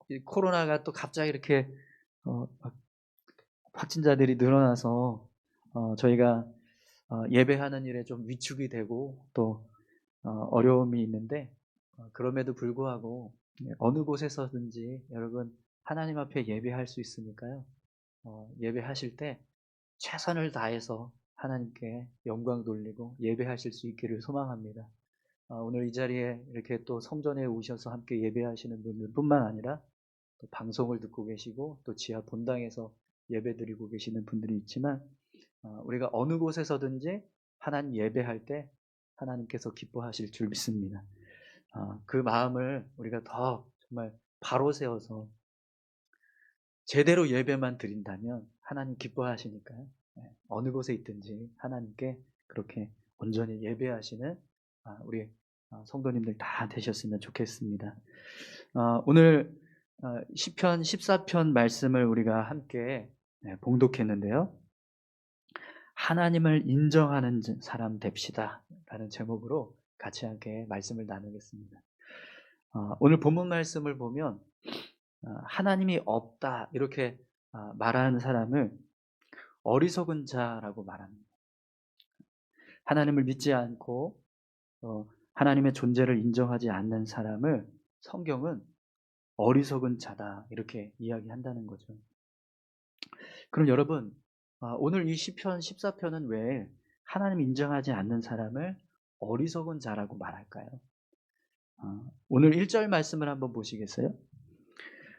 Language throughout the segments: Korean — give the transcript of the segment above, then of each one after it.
이 코로나가 또 갑자기 이렇게 막 확진자들이 늘어나서 저희가 예배하는 일에 좀 위축이 되고 또 어려움이 있는데, 그럼에도 불구하고 어느 곳에서든지 여러분 하나님 앞에 예배할 수 있으니까요. 예배하실 때 최선을 다해서 하나님께 영광 돌리고 예배하실 수 있기를 소망합니다. 오늘 이 자리에 이렇게 또 성전에 오셔서 함께 예배하시는 분들뿐만 아니라 또 방송을 듣고 계시고 또 지하 본당에서 예배드리고 계시는 분들이 있지만, 우리가 어느 곳에서든지 하나님 예배할 때 하나님께서 기뻐하실 줄 믿습니다. 그 마음을 우리가 더 정말 바로 세워서 제대로 예배만 드린다면 하나님 기뻐하시니까요. 어느 곳에 있든지 하나님께 그렇게 온전히 예배하시는 우리 성도님들 다 되셨으면 좋겠습니다. 오늘 시편 14편 말씀을 우리가 함께 봉독했는데요. 하나님을 인정하는 사람 됩시다 라는 제목으로 같이 함께 말씀을 나누겠습니다. 오늘 본문 말씀을 보면 하나님이 없다 이렇게 말하는 사람을 어리석은 자라고 말합니다. 하나님을 믿지 않고 하나님의 존재를 인정하지 않는 사람을 성경은 어리석은 자다 이렇게 이야기한다는 거죠. 그럼 여러분, 오늘 이 시편 14편은 왜 하나님 인정하지 않는 사람을 어리석은 자라고 말할까요? 오늘 1절 말씀을 한번 보시겠어요?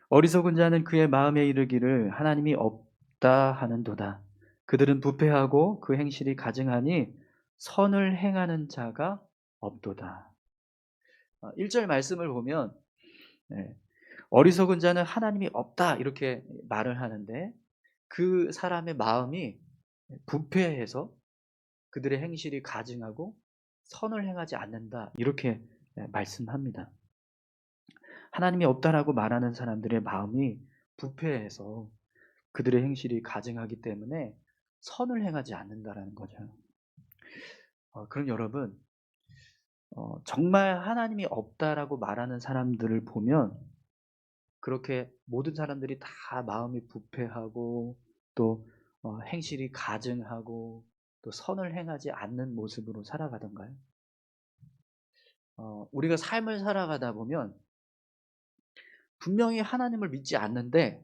어리석은 자는 그의 마음에 이르기를 하나님이 없다 하는도다. 그들은 부패하고 그 행실이 가증하니 선을 행하는 자가 없도다. 1절 말씀을 보면 어리석은 자는 하나님이 없다 이렇게 말을 하는데, 그 사람의 마음이 부패해서 그들의 행실이 가증하고 선을 행하지 않는다 이렇게 말씀합니다. 하나님이 없다라고 말하는 사람들의 마음이 부패해서 그들의 행실이 가증하기 때문에 선을 행하지 않는다라는 거죠. 그럼 여러분, 정말 하나님이 없다라고 말하는 사람들을 보면 그렇게 모든 사람들이 다 마음이 부패하고 또 행실이 가증하고 또 선을 행하지 않는 모습으로 살아가던가요? 우리가 삶을 살아가다 보면 분명히 하나님을 믿지 않는데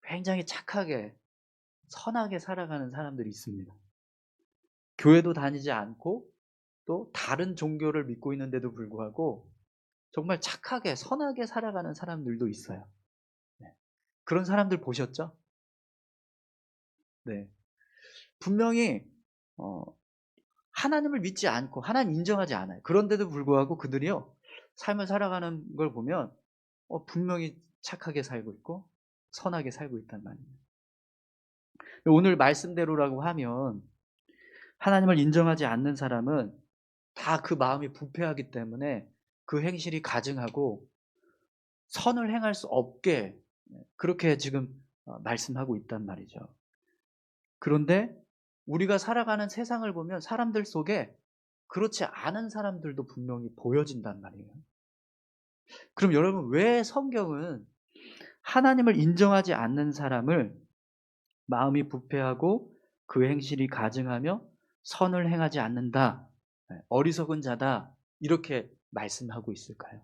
굉장히 착하게 선하게 살아가는 사람들이 있습니다. 교회도 다니지 않고 또 다른 종교를 믿고 있는데도 불구하고 정말 착하게 선하게 살아가는 사람들도 있어요. 그런 사람들 보셨죠? 네. 분명히 하나님을 믿지 않고 하나님 인정하지 않아요. 그런데도 불구하고 그들이요, 삶을 살아가는 걸 보면 분명히 착하게 살고 있고 선하게 살고 있단 말이에요. 오늘 말씀대로라고 하면 하나님을 인정하지 않는 사람은 다 그 마음이 부패하기 때문에 그 행실이 가증하고 선을 행할 수 없게 그렇게 지금 말씀하고 있단 말이죠. 그런데 우리가 살아가는 세상을 보면 사람들 속에 그렇지 않은 사람들도 분명히 보여진단 말이에요. 그럼 여러분, 왜 성경은 하나님을 인정하지 않는 사람을 마음이 부패하고 그 행실이 가증하며 선을 행하지 않는다, 어리석은 자다 이렇게 말씀하고 있을까요?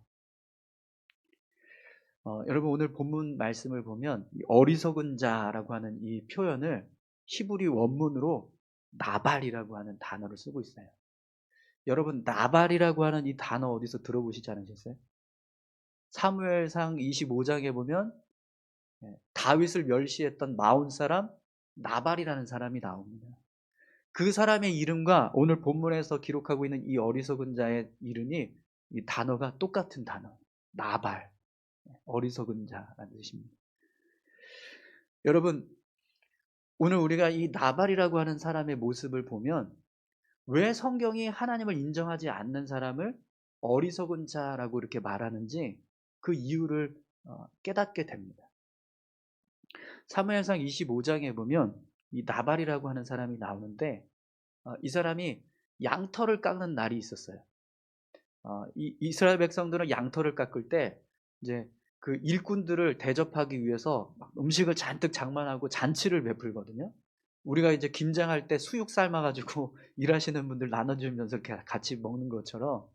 여러분, 오늘 본문 말씀을 보면 어리석은 자라고 하는 이 표현을 히브리 원문으로 나발이라고 하는 단어를 쓰고 있어요. 여러분, 나발이라고 하는 이 단어 어디서 들어보시지 않으셨어요? 사무엘상 25장에 보면 다윗을 멸시했던 마온 사람 나발이라는 사람이 나옵니다. 그 사람의 이름과 오늘 본문에서 기록하고 있는 이 어리석은 자의 이름이, 이 단어가 똑같은 단어, 나발, 어리석은 자라는 뜻입니다. 여러분, 오늘 우리가 이 나발이라고 하는 사람의 모습을 보면 왜 성경이 하나님을 인정하지 않는 사람을 어리석은 자라고 이렇게 말하는지 그 이유를 깨닫게 됩니다. 사무엘상 25장에 보면 이 나발이라고 하는 사람이 나오는데, 이 사람이 양털을 깎는 날이 있었어요. 이 이스라엘 백성들은 양털을 깎을 때 이제 그 일꾼들을 대접하기 위해서 막 음식을 잔뜩 장만하고 잔치를 베풀거든요. 우리가 이제 김장할 때 수육 삶아 가지고 일하시는 분들 나눠 주면서 이렇게 같이 먹는 것처럼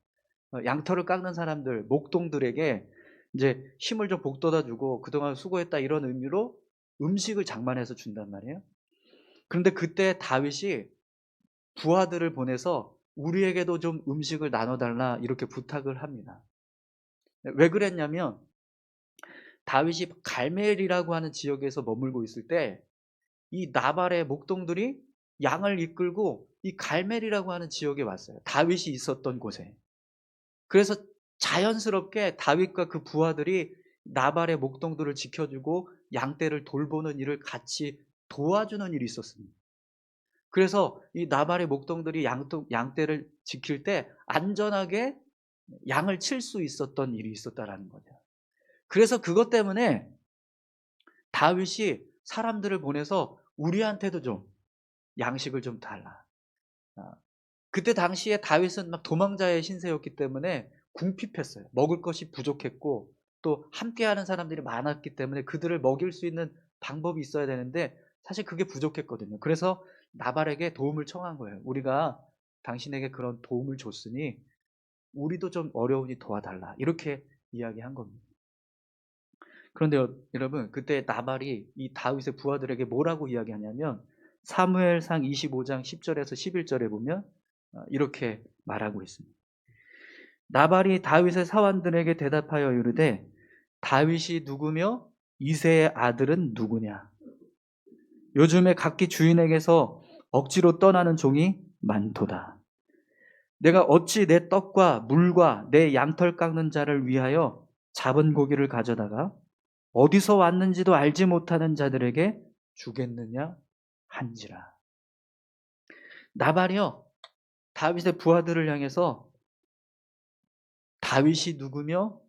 양털을 깎는 사람들, 목동들에게 이제 힘을 좀 북돋아 주고 "그동안 수고했다." 이런 의미로 음식을 장만해서 준단 말이에요. 그런데 그때 다윗이 부하들을 보내서 "우리에게도 좀 음식을 나눠 달라." 이렇게 부탁을 합니다. 왜 그랬냐면 다윗이 갈멜이라고 하는 지역에서 머물고 있을 때 이 나발의 목동들이 양을 이끌고 이 갈멜이라고 하는 지역에 왔어요, 다윗이 있었던 곳에. 그래서 자연스럽게 다윗과 그 부하들이 나발의 목동들을 지켜주고 양떼를 돌보는 일을 같이 도와주는 일이 있었습니다. 그래서 이 나발의 목동들이 양떼를 지킬 때 안전하게 양을 칠 수 있었던 일이 있었다라는 거죠. 그래서 그것 때문에 다윗이 사람들을 보내서 "우리한테도 좀 양식을 좀 달라." 아, 그때 당시에 다윗은 막 도망자의 신세였기 때문에 궁핍했어요. 먹을 것이 부족했고 또 함께하는 사람들이 많았기 때문에 그들을 먹일 수 있는 방법이 있어야 되는데 사실 그게 부족했거든요. 그래서 나발에게 도움을 청한 거예요. "우리가 당신에게 그런 도움을 줬으니 우리도 좀 어려우니 도와달라." 이렇게 이야기한 겁니다. 그런데 여러분, 그때 나발이 이 다윗의 부하들에게 뭐라고 이야기하냐면 사무엘상 25장 10절에서 11절에 보면 이렇게 말하고 있습니다. 나발이 다윗의 사환들에게 대답하여 이르되 다윗이 누구며 이새의 아들은 누구냐? 요즘에 각기 주인에게서 억지로 떠나는 종이 많도다. 내가 어찌 내 떡과 물과 내 양털 깎는 자를 위하여 잡은 고기를 가져다가 어디서 왔는지도 알지 못하는 자들에게 주겠느냐 한지라. 나발이요, 다윗의 부하들을 향해서 다윗이 누구며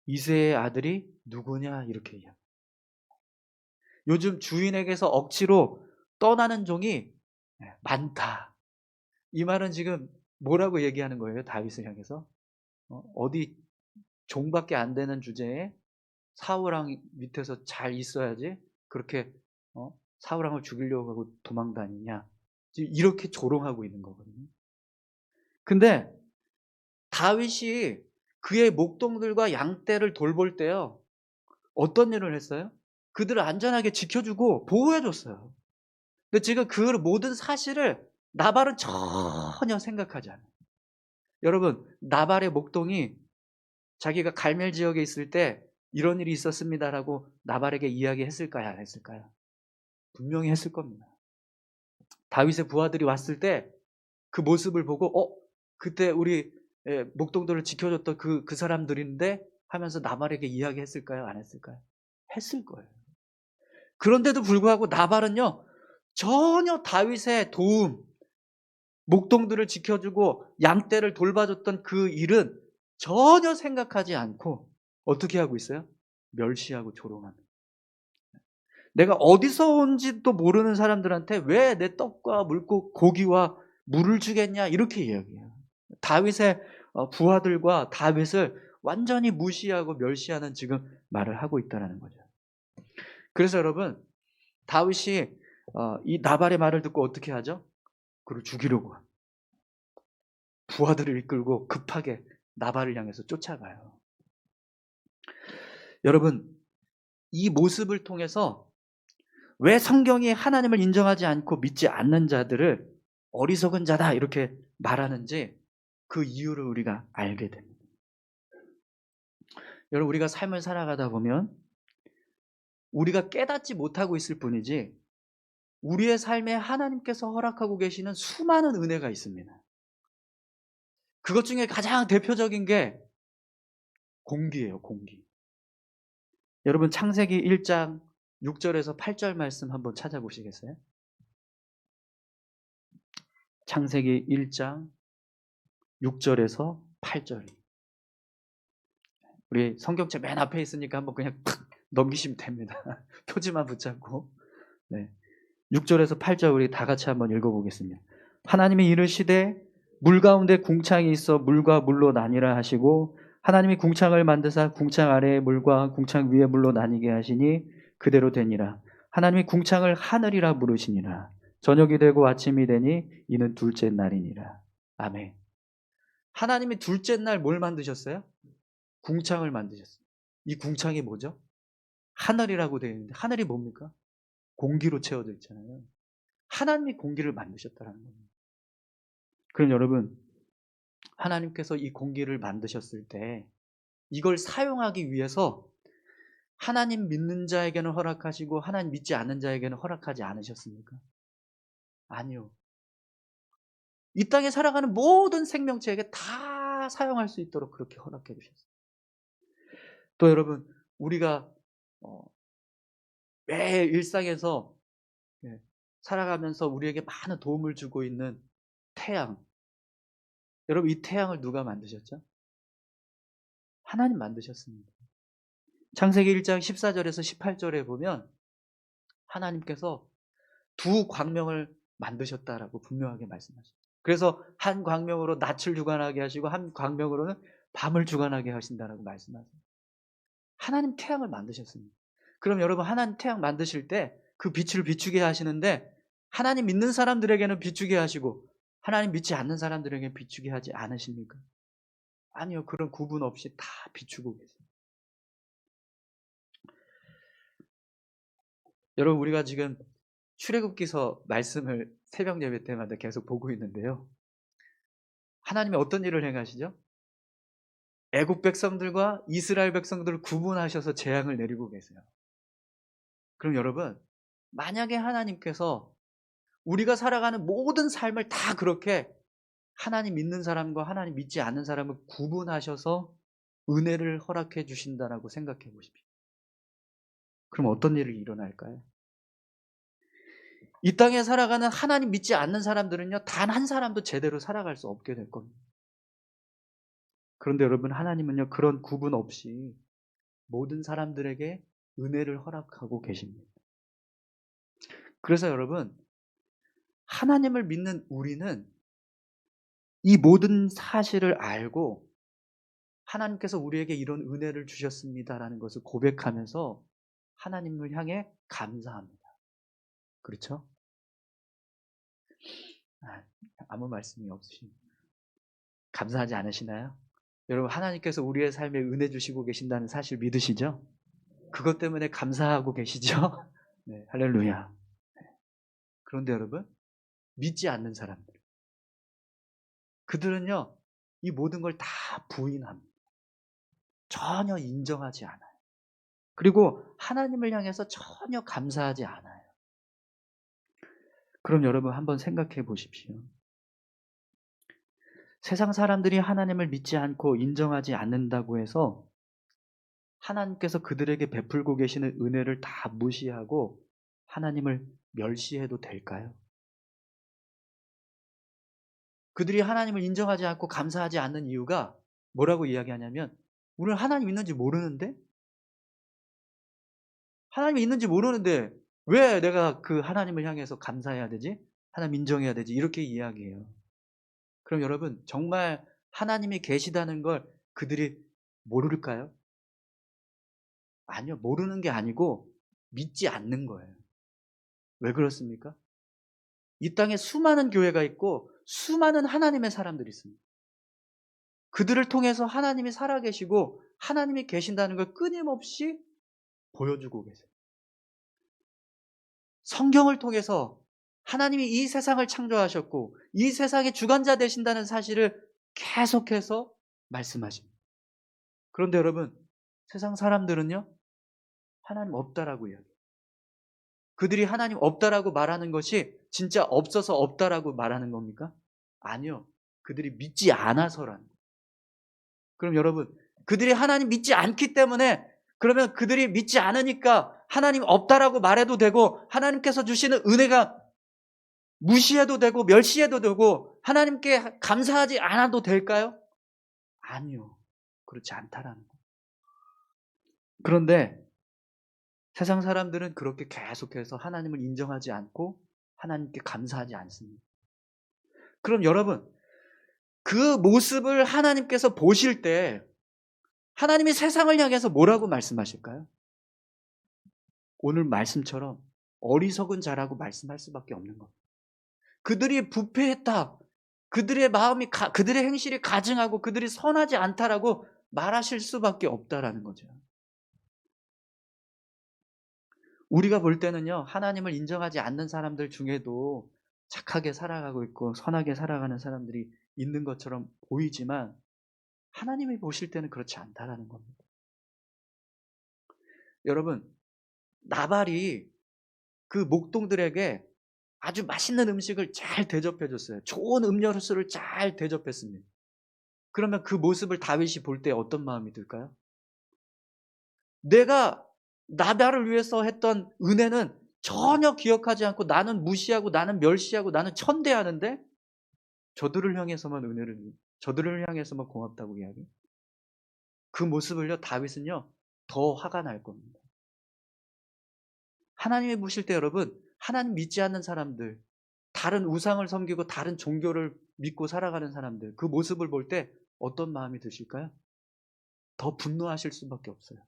이새의 아들이 누구냐 이렇게 이야기해요. 요즘 주인에게서 억지로 떠나는 종이 많다. 이 말은 지금 뭐라고 얘기하는 거예요? 다윗을 향해서 어디 종밖에 안 되는 주제에 사울왕 밑에서 잘 있어야지 그렇게 사울왕을 죽이려고 하고 도망 다니냐, 지금 이렇게 조롱하고 있는 거거든요. 근데 다윗이 그의 목동들과 양떼를 돌볼 때요, 어떤 일을 했어요? 그들을 안전하게 지켜주고 보호해 줬어요. 근데 지금 그 모든 사실을 나발은 전혀 생각하지 않아요. 여러분, 나발의 목동이 자기가 갈멜 지역에 있을 때 이런 일이 있었습니다라고 나발에게 이야기했을까요? 안 했을까요? 분명히 했을 겁니다. 다윗의 부하들이 왔을 때 그 모습을 보고 그때 우리 목동들을 지켜줬던 그 사람들인데 하면서 나발에게 이야기했을까요? 안 했을까요? 했을 거예요. 그런데도 불구하고 나발은요, 전혀 다윗의 도움, 목동들을 지켜주고 양떼를 돌봐줬던 그 일은 전혀 생각하지 않고 어떻게 하고 있어요? 멸시하고 조롱하는. 내가 어디서 온지도 모르는 사람들한테 왜 내 떡과 고기와 물을 주겠냐 이렇게 이야기해요. 다윗의 부하들과 다윗을 완전히 무시하고 멸시하는 지금 말을 하고 있다는 거죠. 그래서 여러분, 다윗이 이 나발의 말을 듣고 어떻게 하죠? 그를 죽이려고 합니다. 부하들을 이끌고 급하게 나발을 향해서 쫓아가요. 여러분, 이 모습을 통해서 왜 성경이 하나님을 인정하지 않고 믿지 않는 자들을 어리석은 자다 이렇게 말하는지 그 이유를 우리가 알게 됩니다. 여러분, 우리가 삶을 살아가다 보면 우리가 깨닫지 못하고 있을 뿐이지 우리의 삶에 하나님께서 허락하고 계시는 수많은 은혜가 있습니다. 그것 중에 가장 대표적인 게 공기예요, 공기. 여러분, 창세기 1장 6절에서 8절 말씀 한번 찾아보시겠어요? 창세기 1장 6절에서 8절. 우리 성경책 맨 앞에 있으니까 한번 그냥 탁 넘기시면 됩니다. 표지만 붙잡고. 네. 6절에서 8절 우리 다 같이 한번 읽어보겠습니다. 하나님이 이르시되 물 가운데 궁창이 있어 물과 물로 나뉘라 하시고 하나님이 궁창을 만드사 궁창 아래의 물과 궁창 위의 물로 나뉘게 하시니 그대로 되니라. 하나님이 궁창을 하늘이라 부르시니라. 저녁이 되고 아침이 되니 이는 둘째 날이니라. 아멘. 하나님이 둘째 날 뭘 만드셨어요? 궁창을 만드셨어요. 이 궁창이 뭐죠? 하늘이라고 되어 있는데 하늘이 뭡니까? 공기로 채워져 있잖아요. 하나님이 공기를 만드셨다는 겁니다. 그럼 여러분, 하나님께서 이 공기를 만드셨을 때 이걸 사용하기 위해서 하나님 믿는 자에게는 허락하시고 하나님 믿지 않는 자에게는 허락하지 않으셨습니까? 아니요. 이 땅에 살아가는 모든 생명체에게 다 사용할 수 있도록 그렇게 허락해 주셨어요. 또 여러분, 우리가 매 일상에서 살아가면서 우리에게 많은 도움을 주고 있는 태양. 여러분, 이 태양을 누가 만드셨죠? 하나님 만드셨습니다. 창세기 1장 14절에서 18절에 보면 하나님께서 두 광명을 만드셨다라고 분명하게 말씀하십니다. 그래서 한 광명으로 낯을 주관하게 하시고 한 광명으로는 밤을 주관하게 하신다라고 말씀하세요. 하나님 태양을 만드셨습니다. 그럼 여러분, 하나님 태양 만드실 때 그 빛을 비추게 하시는데 하나님 믿는 사람들에게는 비추게 하시고 하나님 믿지 않는 사람들에게 비추게 하지 않으십니까? 아니요. 그런 구분 없이 다 비추고 계세요. 여러분, 우리가 지금 출애굽기서 말씀을 새벽 예배 때마다 계속 보고 있는데요. 하나님이 어떤 일을 행하시죠? 애국 백성들과 이스라엘 백성들을 구분하셔서 재앙을 내리고 계세요. 그럼 여러분, 만약에 하나님께서 우리가 살아가는 모든 삶을 다 그렇게 하나님 믿는 사람과 하나님 믿지 않는 사람을 구분하셔서 은혜를 허락해 주신다라고 생각해 보십시오. 그럼 어떤 일이 일어날까요? 이 땅에 살아가는 하나님 믿지 않는 사람들은요, 단 한 사람도 제대로 살아갈 수 없게 될 겁니다. 그런데 여러분, 하나님은요, 그런 구분 없이 모든 사람들에게 은혜를 허락하고 계십니다. 그래서 여러분, 하나님을 믿는 우리는 이 모든 사실을 알고 하나님께서 우리에게 이런 은혜를 주셨습니다라는 것을 고백하면서 하나님을 향해 감사합니다. 그렇죠? 아무 말씀이 없으십니다. 감사하지 않으시나요? 여러분, 하나님께서 우리의 삶에 은혜 주시고 계신다는 사실 믿으시죠? 그것 때문에 감사하고 계시죠? 네, 할렐루야. 그런데 여러분, 믿지 않는 사람들, 그들은요, 이 모든 걸 다 부인합니다. 전혀 인정하지 않아요. 그리고 하나님을 향해서 전혀 감사하지 않아요. 그럼 여러분, 한번 생각해 보십시오. 세상 사람들이 하나님을 믿지 않고 인정하지 않는다고 해서 하나님께서 그들에게 베풀고 계시는 은혜를 다 무시하고 하나님을 멸시해도 될까요? 그들이 하나님을 인정하지 않고 감사하지 않는 이유가 뭐라고 이야기하냐면, 우리는 하나님 있는지 모르는데? 하나님이 있는지 모르는데 왜 내가 그 하나님을 향해서 감사해야 되지? 하나님 인정해야 되지? 이렇게 이야기해요. 그럼 여러분, 정말 하나님이 계시다는 걸 그들이 모를까요? 아니요. 모르는 게 아니고 믿지 않는 거예요. 왜 그렇습니까? 이 땅에 수많은 교회가 있고 수많은 하나님의 사람들이 있습니다. 그들을 통해서 하나님이 살아계시고 하나님이 계신다는 걸 끊임없이 보여주고 계세요. 성경을 통해서 하나님이 이 세상을 창조하셨고 이 세상의 주관자 되신다는 사실을 계속해서 말씀하십니다. 그런데 여러분, 세상 사람들은요, 하나님 없다라고 이야기해요. 그들이 하나님 없다라고 말하는 것이 진짜 없어서 없다라고 말하는 겁니까? 아니요. 그들이 믿지 않아서라는 거예요. 그럼 여러분, 그들이 하나님 믿지 않기 때문에, 그러면 그들이 믿지 않으니까 하나님 없다라고 말해도 되고 하나님께서 주시는 은혜가 무시해도 되고 멸시해도 되고 하나님께 감사하지 않아도 될까요? 아니요. 그렇지 않다라는 거예요. 그런데 세상 사람들은 그렇게 계속해서 하나님을 인정하지 않고 하나님께 감사하지 않습니다. 그럼 여러분, 그 모습을 하나님께서 보실 때 하나님이 세상을 향해서 뭐라고 말씀하실까요? 오늘 말씀처럼 어리석은 자라고 말씀할 수밖에 없는 겁니다. 그들이 부패했다. 그들의 마음이 그들의 행실이 가증하고 그들이 선하지 않다라고 말하실 수밖에 없다라는 거죠. 우리가 볼 때는요, 하나님을 인정하지 않는 사람들 중에도 착하게 살아가고 있고 선하게 살아가는 사람들이 있는 것처럼 보이지만 하나님이 보실 때는 그렇지 않다라는 겁니다. 여러분, 나발이 그 목동들에게 아주 맛있는 음식을 잘 대접해 줬어요. 좋은 음료수를 잘 대접했습니다. 그러면 그 모습을 다윗이 볼 때 어떤 마음이 들까요? 내가 나발을 위해서 했던 은혜는 전혀 기억하지 않고 나는 무시하고 나는 멸시하고 나는 천대하는데 저들을 향해서만 고맙다고 이야기. 그 모습을요, 다윗은요, 더 화가 날 겁니다. 하나님이 보실 때 여러분, 하나님 믿지 않는 사람들, 다른 우상을 섬기고 다른 종교를 믿고 살아가는 사람들, 그 모습을 볼 때 어떤 마음이 드실까요? 더 분노하실 수밖에 없어요.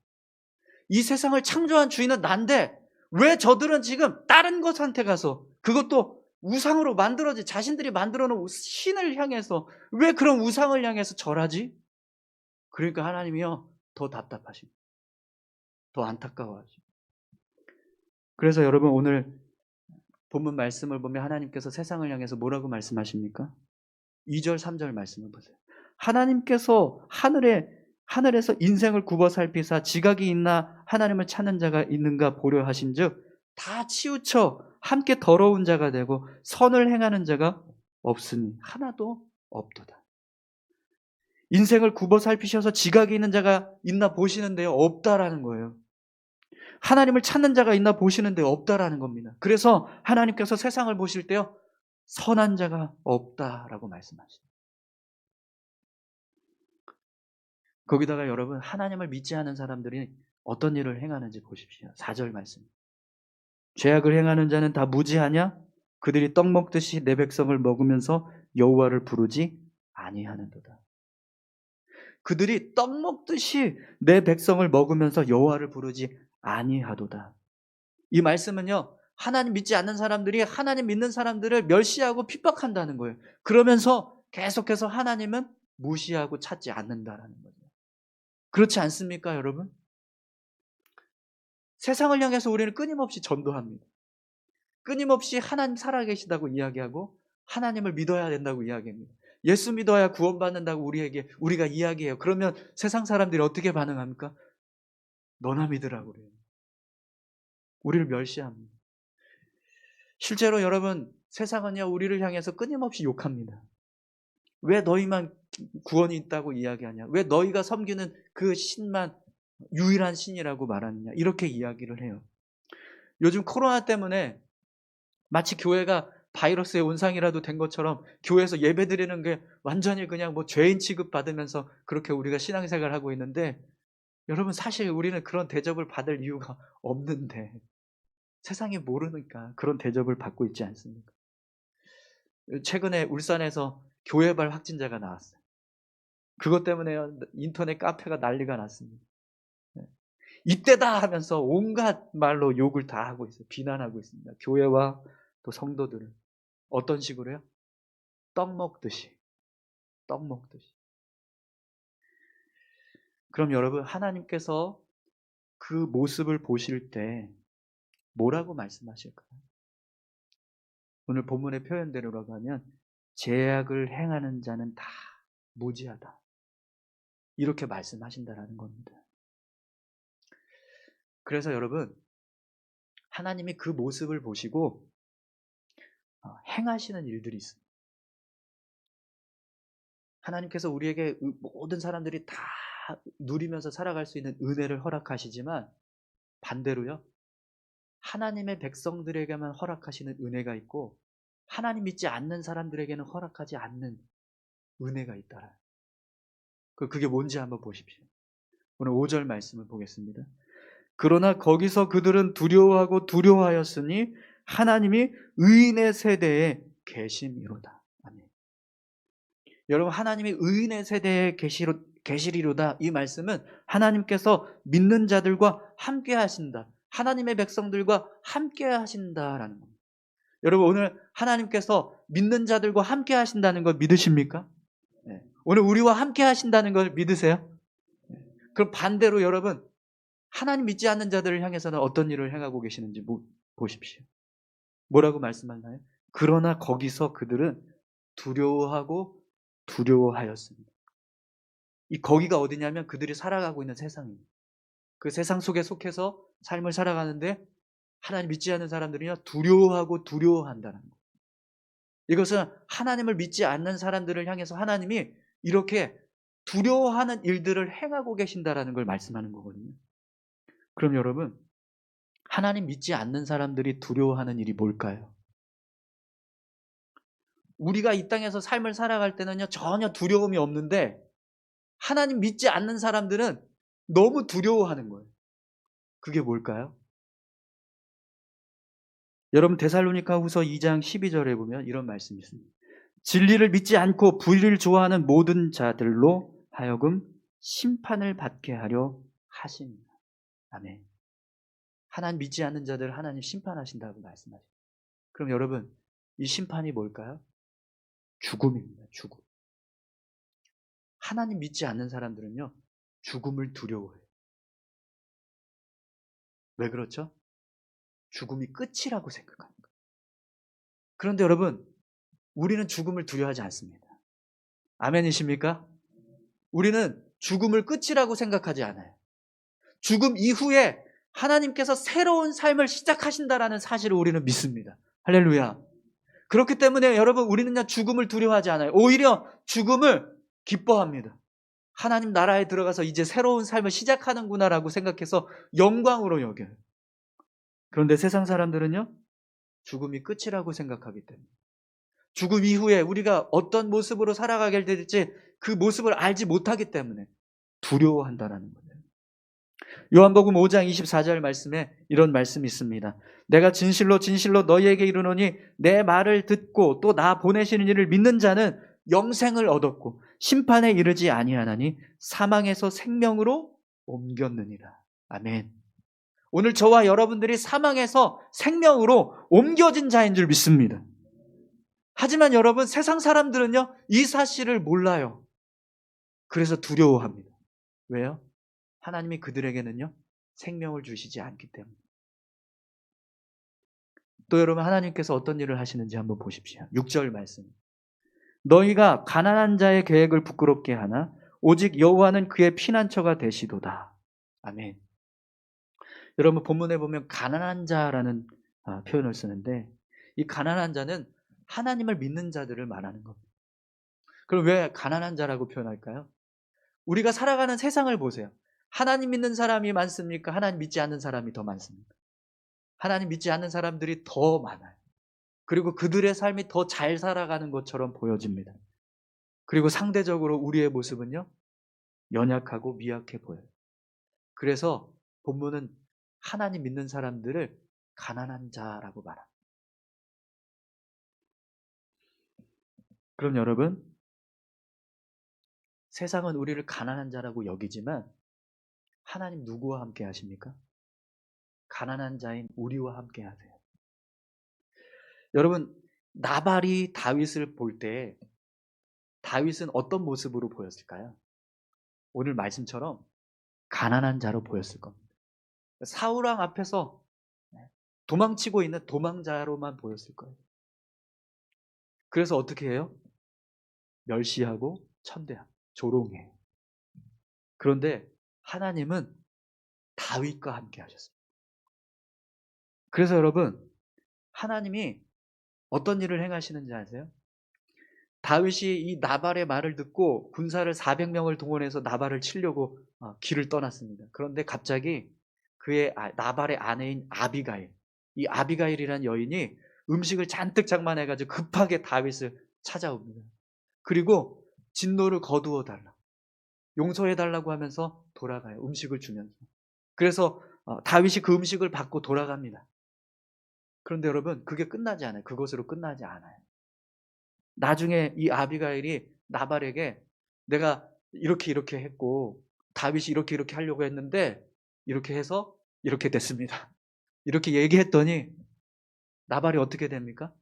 이 세상을 창조한 주인은 난데 왜 저들은 지금 다른 것한테 가서, 그것도 우상으로 만들어진 자신들이 만들어 놓은 신을 향해서 왜 그런 우상을 향해서 절하지? 그러니까 하나님이요, 더 답답하시고 더 안타까워하시고. 그래서 여러분, 오늘 본문 말씀을 보면 하나님께서 세상을 향해서 뭐라고 말씀하십니까? 2절 3절 말씀을 보세요. 하나님께서 하늘에서 인생을 굽어 살피사 지각이 있나 하나님을 찾는 자가 있는가 보려 하신즉 다 치우쳐 함께 더러운 자가 되고 선을 행하는 자가 없으니 하나도 없도다. 인생을 굽어 살피셔서 지각이 있는 자가 있나 보시는데요, 없다라는 거예요. 하나님을 찾는 자가 있나 보시는데 없다라는 겁니다. 그래서 하나님께서 세상을 보실 때요, 선한 자가 없다라고 말씀하십니다. 거기다가 여러분, 하나님을 믿지 않은 사람들이 어떤 일을 행하는지 보십시오. 4절 말씀. 죄악을 행하는 자는 다 무지하냐? 그들이 떡 먹듯이 내 백성을 먹으면서 여호와를 부르지 아니하는도다. 그들이 떡 먹듯이 내 백성을 먹으면서 여호와를 부르지 아니하도다. 이 말씀은요, 하나님 믿지 않는 사람들이 하나님 믿는 사람들을 멸시하고 핍박한다는 거예요. 그러면서 계속해서 하나님은 무시하고 찾지 않는다라는 거죠. 그렇지 않습니까, 여러분? 세상을 향해서 우리는 끊임없이 전도합니다. 끊임없이 하나님 살아계시다고 이야기하고 하나님을 믿어야 된다고 이야기합니다. 예수 믿어야 구원받는다고 우리가 이야기해요. 그러면 세상 사람들이 어떻게 반응합니까? 너나 믿으라고 그래요. 우리를 멸시합니다. 실제로 여러분, 세상은요, 우리를 향해서 끊임없이 욕합니다. 왜 너희만 구원이 있다고 이야기하냐? 왜 너희가 섬기는 그 신만 유일한 신이라고 말하느냐? 이렇게 이야기를 해요. 요즘 코로나 때문에 마치 교회가 바이러스의 온상이라도 된 것처럼 교회에서 예배 드리는 게 완전히 그냥 뭐 죄인 취급받으면서 그렇게 우리가 신앙생활을 하고 있는데, 여러분, 사실 우리는 그런 대접을 받을 이유가 없는데 세상이 모르니까 그런 대접을 받고 있지 않습니까? 최근에 울산에서 교회발 확진자가 나왔어요. 그것 때문에 인터넷 카페가 난리가 났습니다. 이때다 하면서 온갖 말로 욕을 다 하고 있어요. 비난하고 있습니다. 교회와 또 성도들을. 어떤 식으로요? 떡 먹듯이. 떡 먹듯이. 그럼 여러분, 하나님께서 그 모습을 보실 때 뭐라고 말씀하실까요? 오늘 본문의 표현대로라고 하면 죄악을 행하는 자는 다 무지하다, 이렇게 말씀하신다라는 겁니다. 그래서 여러분, 하나님이 그 모습을 보시고 행하시는 일들이 있습니다. 하나님께서 우리에게 모든 사람들이 다 누리면서 살아갈 수 있는 은혜를 허락하시지만 반대로요, 하나님의 백성들에게만 허락하시는 은혜가 있고 하나님 믿지 않는 사람들에게는 허락하지 않는 은혜가 있다. 그게 뭔지 한번 보십시오. 오늘 5절 말씀을 보겠습니다. 그러나 거기서 그들은 두려워하였으니 하나님이 의인의 세대에 계심이로다. 아멘. 여러분, 하나님이 의인의 세대에 계시리로다. 이 말씀은 하나님께서 믿는 자들과 함께 하신다. 하나님의 백성들과 함께 하신다라는 겁니다. 여러분, 오늘 하나님께서 믿는 자들과 함께 하신다는 걸 믿으십니까? 네. 오늘 우리와 함께 하신다는 걸 믿으세요? 네. 그럼 반대로 여러분, 하나님 믿지 않는 자들을 향해서는 어떤 일을 행하고 계시는지 보십시오. 뭐라고 말씀하나요? 그러나 거기서 그들은 두려워하고 두려워하였습니다. 이 거기가 어디냐면 그들이 살아가고 있는 세상입니다. 그 세상 속에 속해서 삶을 살아가는데 하나님 믿지 않는 사람들이요 두려워하고 두려워한다는 거예요. 이것은 하나님을 믿지 않는 사람들을 향해서 하나님이 이렇게 두려워하는 일들을 행하고 계신다라는 걸 말씀하는 거거든요. 그럼 여러분, 하나님 믿지 않는 사람들이 두려워하는 일이 뭘까요? 우리가 이 땅에서 삶을 살아갈 때는요 전혀 두려움이 없는데 하나님 믿지 않는 사람들은 너무 두려워하는 거예요. 그게 뭘까요? 여러분, 데살로니가후서 2장 12절에 보면 이런 말씀이 있습니다. 진리를 믿지 않고 불의를 좋아하는 모든 자들로 하여금 심판을 받게 하려 하십니다. 아멘. 하나님 믿지 않는 자들을 하나님 심판하신다고 말씀하십니다. 그럼 여러분, 이 심판이 뭘까요? 죽음입니다. 죽음. 하나님 믿지 않는 사람들은요 죽음을 두려워해요. 왜 그렇죠? 죽음이 끝이라고 생각합니다. 그런데 여러분, 우리는 죽음을 두려워하지 않습니다. 아멘이십니까? 우리는 죽음을 끝이라고 생각하지 않아요. 죽음 이후에 하나님께서 새로운 삶을 시작하신다라는 사실을 우리는 믿습니다. 할렐루야. 그렇기 때문에 여러분, 우리는 죽음을 두려워하지 않아요. 오히려 죽음을 기뻐합니다. 하나님 나라에 들어가서 이제 새로운 삶을 시작하는구나라고 생각해서 영광으로 여겨요. 그런데 세상 사람들은요 죽음이 끝이라고 생각하기 때문에 죽음 이후에 우리가 어떤 모습으로 살아가게 될지 그 모습을 알지 못하기 때문에 두려워한다라는 거예요. 요한복음 5장 24절 말씀에 이런 말씀이 있습니다. 내가 진실로 진실로 너희에게 이르노니 내 말을 듣고 또 나 보내시는 이를 믿는 자는 영생을 얻었고 심판에 이르지 아니하나니 사망에서 생명으로 옮겼느니라. 아멘. 오늘 저와 여러분들이 사망에서 생명으로 옮겨진 자인 줄 믿습니다. 하지만 여러분, 세상 사람들은요 이 사실을 몰라요. 그래서 두려워합니다. 왜요? 하나님이 그들에게는요 생명을 주시지 않기 때문에. 또 여러분, 하나님께서 어떤 일을 하시는지 한번 보십시오. 6절 말씀. 너희가 가난한 자의 계획을 부끄럽게 하나 오직 여호와는 그의 피난처가 되시도다. 아멘. 여러분, 본문에 보면 가난한 자라는 표현을 쓰는데 이 가난한 자는 하나님을 믿는 자들을 말하는 겁니다. 그럼 왜 가난한 자라고 표현할까요? 우리가 살아가는 세상을 보세요. 하나님 믿는 사람이 많습니까? 하나님 믿지 않는 사람이 더 많습니까? 하나님 믿지 않는 사람들이 더 많아요. 그리고 그들의 삶이 더 잘 살아가는 것처럼 보여집니다. 그리고 상대적으로 우리의 모습은요 연약하고 미약해 보여요. 그래서 본문은 하나님 믿는 사람들을 가난한 자라고 말합니다. 그럼 여러분, 세상은 우리를 가난한 자라고 여기지만 하나님 누구와 함께 하십니까? 가난한 자인 우리와 함께 하세요. 여러분, 나발이 다윗을 볼 때 다윗은 어떤 모습으로 보였을까요? 오늘 말씀처럼 가난한 자로 보였을 겁니다. 사울왕 앞에서 도망치고 있는 도망자로만 보였을 거예요. 그래서 어떻게 해요? 멸시하고 천대하고 조롱해요. 그런데 하나님은 다윗과 함께 하셨습니다. 그래서 여러분, 하나님이 어떤 일을 행하시는지 아세요? 다윗이 이 나발의 말을 듣고 군사를 400명을 동원해서 나발을 치려고 길을 떠났습니다. 그런데 갑자기 나발의 아내인 아비가일, 이 아비가일이라는 여인이 음식을 잔뜩 장만해가지고 급하게 다윗을 찾아옵니다. 그리고 진노를 거두어 달라, 용서해 달라고 하면서 돌아가요. 음식을 주면서. 그래서 다윗이 그 음식을 받고 돌아갑니다. 그런데 여러분, 그게 끝나지 않아요. 그것으로 끝나지 않아요. 나중에 이 아비가일이 나발에게 내가 이렇게 했고 다윗이 이렇게 하려고 했는데 이렇게 해서 이렇게 됐습니다. 이렇게 얘기했더니 나발이 어떻게 됩니까?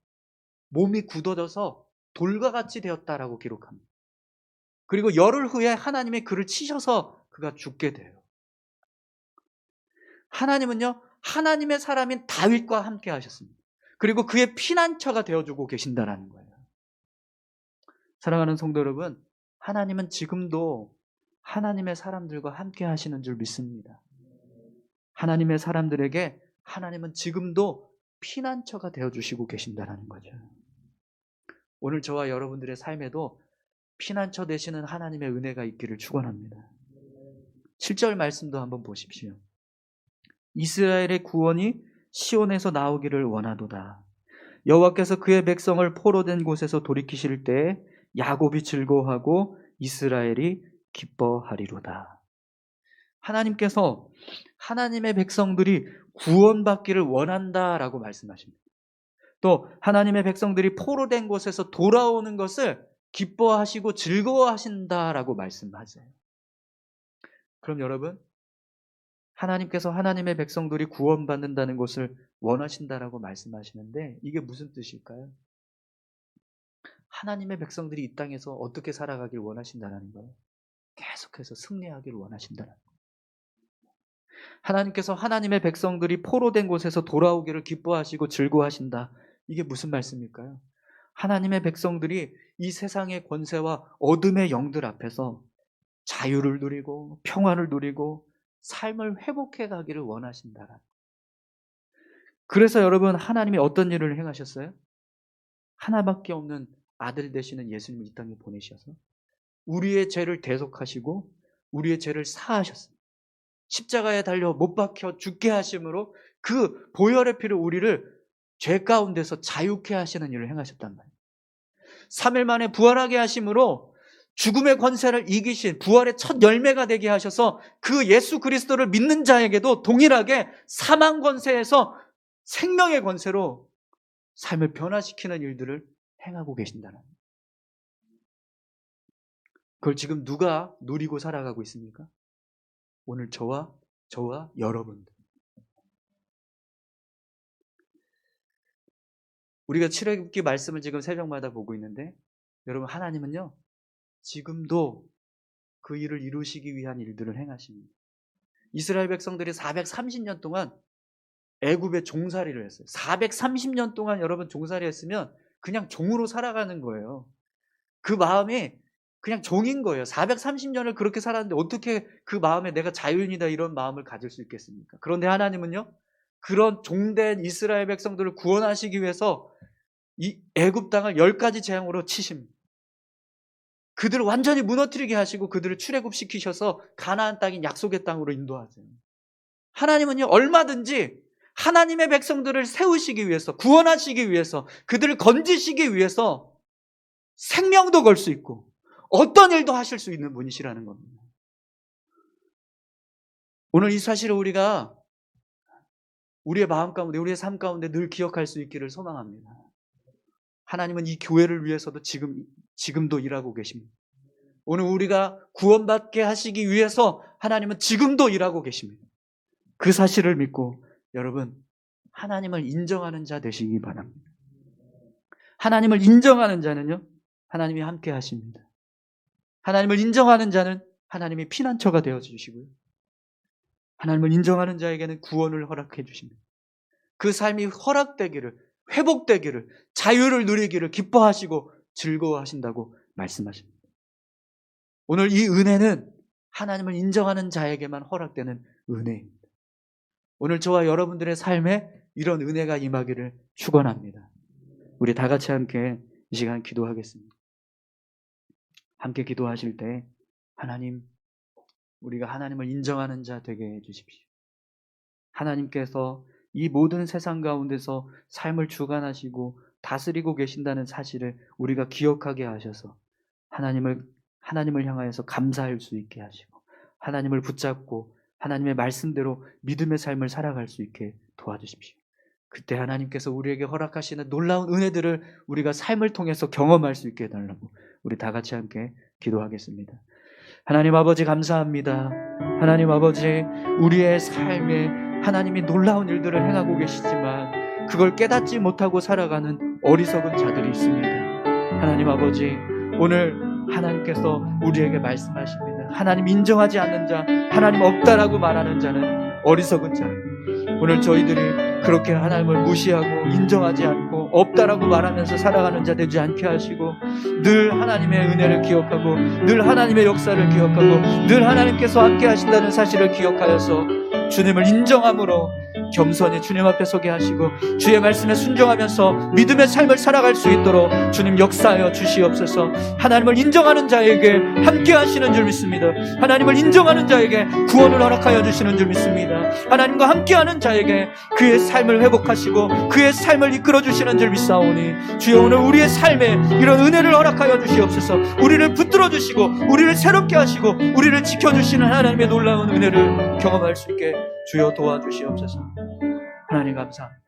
몸이 굳어져서 돌과 같이 되었다라고 기록합니다. 그리고 열흘 후에 하나님이 그를 치셔서 그가 죽게 돼요. 하나님은요, 하나님의 사람인 다윗과 함께 하셨습니다. 그리고 그의 피난처가 되어주고 계신다라는 거예요. 사랑하는 성도 여러분, 하나님은 지금도 하나님의 사람들과 함께 하시는 줄 믿습니다. 하나님의 사람들에게 하나님은 지금도 피난처가 되어주시고 계신다는 거죠. 오늘 저와 여러분들의 삶에도 피난처 되시는 하나님의 은혜가 있기를 축원합니다. 7절 말씀도 한번 보십시오. 이스라엘의 구원이 시온에서 나오기를 원하도다. 여호와께서 그의 백성을 포로된 곳에서 돌이키실 때에 야곱이 즐거워하고 이스라엘이 기뻐하리로다. 하나님께서 하나님의 백성들이 구원받기를 원한다라고 말씀하십니다. 또 하나님의 백성들이 포로된 곳에서 돌아오는 것을 기뻐하시고 즐거워하신다라고 말씀하세요. 그럼 여러분, 하나님께서 하나님의 백성들이 구원받는다는 것을 원하신다라고 말씀하시는데 이게 무슨 뜻일까요? 하나님의 백성들이 이 땅에서 어떻게 살아가길 원하신다는 거예요. 계속해서 승리하길 원하신다는 거예요. 하나님께서 하나님의 백성들이 포로된 곳에서 돌아오기를 기뻐하시고 즐거워하신다. 이게 무슨 말씀일까요? 하나님의 백성들이 이 세상의 권세와 어둠의 영들 앞에서 자유를 누리고 평화를 누리고 삶을 회복해 가기를 원하신다. 그래서 여러분, 하나님이 어떤 일을 행하셨어요? 하나밖에 없는 아들 되시는 예수님을 이 땅에 보내셔서 우리의 죄를 대속하시고 우리의 죄를 사하셨습니다. 십자가에 달려 못 박혀 죽게 하심으로 그 보혈의 피로 우리를 죄 가운데서 자유케 하시는 일을 행하셨단 말이에요. 3일 만에 부활하게 하심으로 죽음의 권세를 이기신 부활의 첫 열매가 되게 하셔서 그 예수 그리스도를 믿는 자에게도 동일하게 사망 권세에서 생명의 권세로 삶을 변화시키는 일들을 행하고 계신다는 거예요. 그걸 지금 누가 누리고 살아가고 있습니까? 오늘 저와 여러분들. 우리가 출애굽기 말씀을 지금 새벽마다 보고 있는데 여러분, 하나님은요 지금도 그 일을 이루시기 위한 일들을 행하십니다. 이스라엘 백성들이 430년 동안 애굽에 종살이를 했어요. 430년 동안 여러분 종살이 했으면 그냥 종으로 살아가는 거예요. 그 마음이 그냥 종인 거예요. 430년을 그렇게 살았는데 어떻게 그 마음에 내가 자유인이다 이런 마음을 가질 수 있겠습니까? 그런데 하나님은요 그런 종된 이스라엘 백성들을 구원하시기 위해서 이 애굽 땅을 10가지 재앙으로 치십니다. 그들을 완전히 무너뜨리게 하시고 그들을 출애굽시키셔서 가나안 땅인 약속의 땅으로 인도하세요. 하나님은요 얼마든지 하나님의 백성들을 세우시기 위해서, 구원하시기 위해서, 그들을 건지시기 위해서 생명도 걸 수 있고 어떤 일도 하실 수 있는 분이시라는 겁니다. 오늘 이 사실을 우리가 우리의 마음 가운데, 우리의 삶 가운데 늘 기억할 수 있기를 소망합니다. 하나님은 이 교회를 위해서도 지금도 일하고 계십니다. 오늘 우리가 구원받게 하시기 위해서 하나님은 지금도 일하고 계십니다. 그 사실을 믿고 여러분, 하나님을 인정하는 자 되시기 바랍니다. 하나님을 인정하는 자는요, 하나님이 함께 하십니다. 하나님을 인정하는 자는 하나님이 피난처가 되어주시고요. 하나님을 인정하는 자에게는 구원을 허락해 주십니다. 그 삶이 허락되기를, 회복되기를, 자유를 누리기를 기뻐하시고 즐거워하신다고 말씀하십니다. 오늘 이 은혜는 하나님을 인정하는 자에게만 허락되는 은혜입니다. 오늘 저와 여러분들의 삶에 이런 은혜가 임하기를 축원합니다. 우리 다 같이 함께 이 시간 기도하겠습니다. 함께 기도하실 때 하나님, 우리가 하나님을 인정하는 자 되게 해주십시오. 하나님께서 이 모든 세상 가운데서 삶을 주관하시고 다스리고 계신다는 사실을 우리가 기억하게 하셔서 하나님을 향하여서 감사할 수 있게 하시고 하나님을 붙잡고 하나님의 말씀대로 믿음의 삶을 살아갈 수 있게 도와주십시오. 그때 하나님께서 우리에게 허락하시는 놀라운 은혜들을 우리가 삶을 통해서 경험할 수 있게 해달라고 우리 다 같이 함께 기도하겠습니다. 하나님 아버지 감사합니다. 하나님 아버지, 우리의 삶에 하나님이 놀라운 일들을 행하고 계시지만 그걸 깨닫지 못하고 살아가는 어리석은 자들이 있습니다. 하나님 아버지, 오늘 하나님께서 우리에게 말씀하십니다. 하나님 인정하지 않는 자, 하나님 없다라고 말하는 자는 어리석은 자. 오늘 저희들이 그렇게 하나님을 무시하고 인정하지 않고 없다라고 말하면서 살아가는 자 되지 않게 하시고, 늘 하나님의 은혜를 기억하고 늘 하나님의 역사를 기억하고 늘 하나님께서 함께 하신다는 사실을 기억하여서 주님을 인정함으로 겸손히 주님 앞에 서게 하시고 주의 말씀에 순종하면서 믿음의 삶을 살아갈 수 있도록 주님 역사하여 주시옵소서. 하나님을 인정하는 자에게 함께 하시는 줄 믿습니다. 하나님을 인정하는 자에게 구원을 허락하여 주시는 줄 믿습니다. 하나님과 함께하는 자에게 그의 삶을 회복하시고 그의 삶을 이끌어 주시는 줄 믿사오니, 주여 오늘 우리의 삶에 이런 은혜를 허락하여 주시옵소서. 우리를 붙들어 주시고 우리를 새롭게 하시고 우리를 지켜주시는 하나님의 놀라운 은혜를 경험할 수 있게 주여 도와주시옵소서. 하나님 감사합니다.